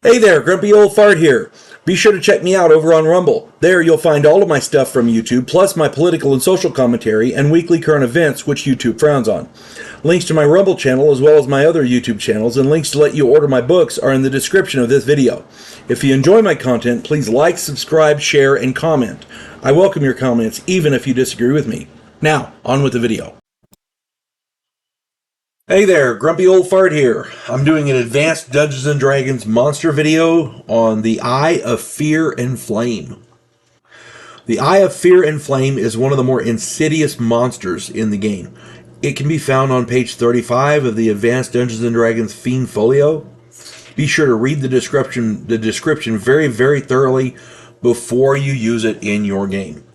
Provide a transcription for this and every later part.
Hey there, Grumpy Old Fart here. Be sure to check me out over on Rumble. There you'll find all of my stuff from YouTube, plus my political and social commentary and weekly current events, which YouTube frowns on. Links to my Rumble channel, as well as my other YouTube channels, and links to let you order my books are in the description of this video. If you enjoy my content, please like, subscribe, share, and comment. I welcome your comments, even if you disagree with me. Now, on with the video. Hey there, Grumpy Old Fart here. I'm doing an advanced Dungeons & Dragons monster video on the Eye of Fear and Flame. The Eye of Fear and Flame is one of the more insidious monsters in the game. It can be found on page 35 of the Advanced Dungeons & Dragons Fiend Folio. Be sure to read the description very, very thoroughly before you use it in your game.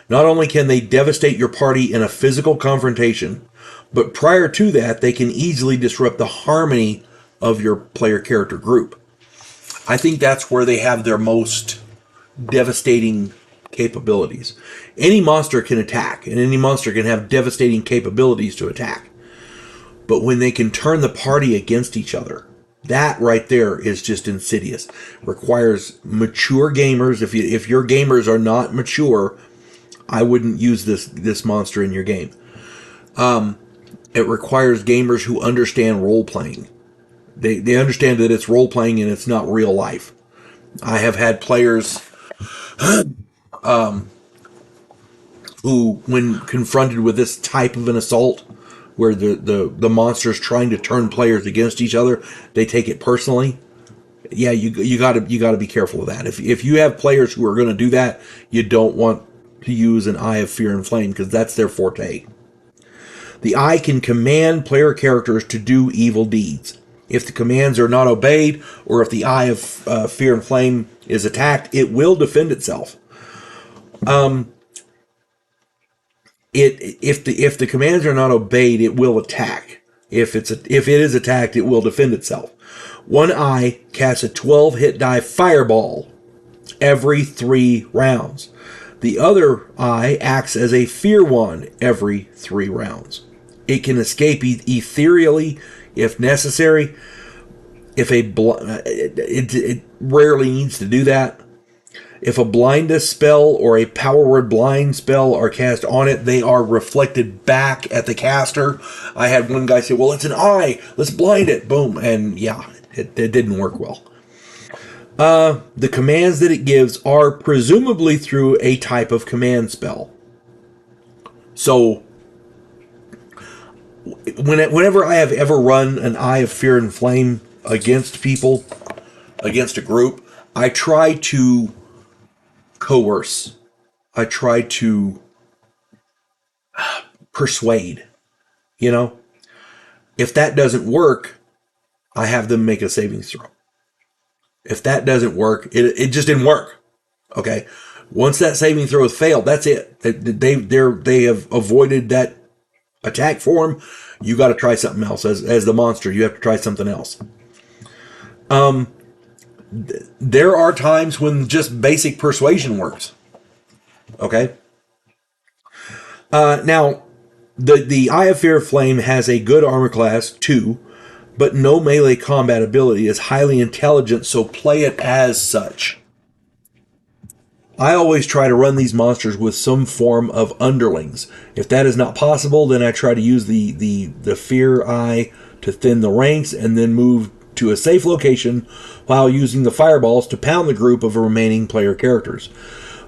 Not only can they devastate your party in a physical confrontation, but prior to that, they can easily disrupt the harmony of your player character group. I think that's where they have their most devastating capabilities. Any monster can attack, and any monster can have devastating capabilities to attack. But when they can turn the party against each other, that right there is just insidious. Requires mature gamers. If your gamers are not mature, I wouldn't use this monster in your game. It requires gamers who understand role-playing. They understand that it's role-playing and it's not real life. I have had players who, when confronted with this type of an assault, where the monster is trying to turn players against each other, they take it personally. Yeah, you gotta be careful of that. If you have players who are going to do that, you don't want to use an Eye of Fear and Flame, because that's their forte. The Eye can command player characters to do evil deeds. If the commands are not obeyed, or if the Eye of Fear and Flame is attacked, it will defend itself. If the commands are not obeyed, it will attack. If it is attacked, it will defend itself. One Eye casts a 12 hit die fireball every 3 rounds. The other Eye acts as a fear wand every 3 rounds. It can escape ethereally if necessary. It rarely needs to do that. If a blindness spell or a power word blind spell are cast on it, they are reflected back at the caster. I had one guy say, well, it's an eye, let's blind it. Boom. And yeah, it didn't work well. The commands that it gives are presumably through a type of command spell. So, whenever I have ever run an Eye of Fear and Flame against people, against a group, I try to coerce. I try to persuade. You know? If that doesn't work, I have them make a savings throw. If that doesn't work, it just didn't work. Okay? Once that saving throw has failed, that's it. They have avoided that attack form. You got to try something else. As the monster, you have to try something else. There are times when just basic persuasion works. Okay? Now, the Eye of Fear Flame has a good armor class, 2, but no melee combat ability. Is highly intelligent, so play it as such. I always try to run these monsters with some form of underlings. If that is not possible, then I try to use the Fear Eye to thin the ranks and then move to a safe location while using the fireballs to pound the group of remaining player characters.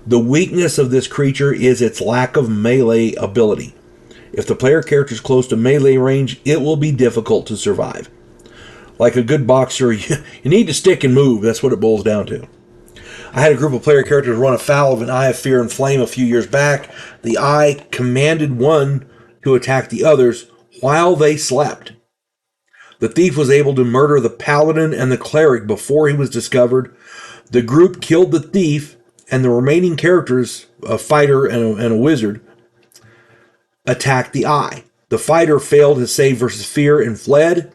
The weakness of this creature is its lack of melee ability. If the player character is close to melee range, it will be difficult to survive. Like a good boxer, you need to stick and move. That's what it boils down to. I had a group of player characters run afoul of an Eye of Fear and Flame a few years back. The Eye commanded one to attack the others while they slept. The thief was able to murder the paladin and the cleric before he was discovered. The group killed the thief, and the remaining characters, a fighter and a wizard, attacked the Eye. The fighter failed his save versus fear and fled.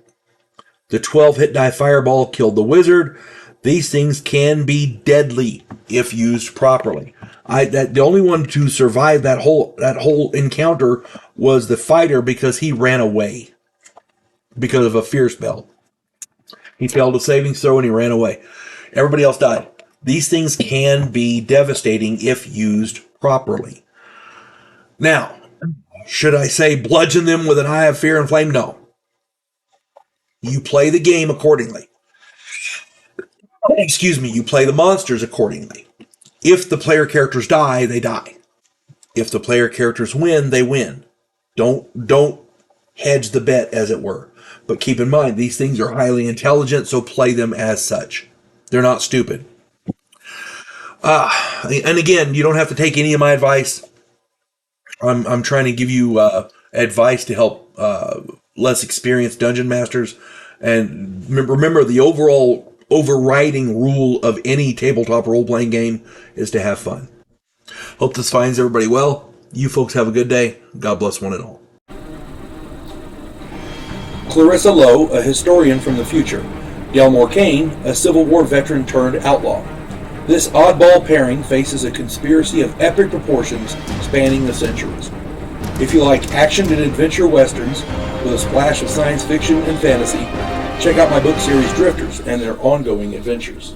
The 12 hit die fireball killed the wizard. These things can be deadly if used properly. The only one to survive that whole encounter was the fighter, because he ran away because of a fear spell. He failed a savings throw and he ran away. Everybody else died. These things can be devastating if used properly. Now, should I say bludgeon them with an eye of fear and flame? No. You play the game accordingly. Excuse me, you play the monsters accordingly. If the player characters die, they die. If the player characters win, they win. Don't hedge the bet, as it were. But keep in mind, these things are highly intelligent, so play them as such. They're not stupid. And again, you don't have to take any of my advice. I'm trying to give you advice to help less experienced dungeon masters. And remember, the overall overriding rule of any tabletop role-playing game is to have fun. Hope this finds everybody well. You folks have a good day. God bless one and all. Clarissa Lowe, a historian from the future. Delmore Kane, a Civil War veteran turned outlaw. This oddball pairing faces a conspiracy of epic proportions spanning the centuries. If you like action and adventure westerns with a splash of science fiction and fantasy, check out my book series Drifters and their ongoing adventures.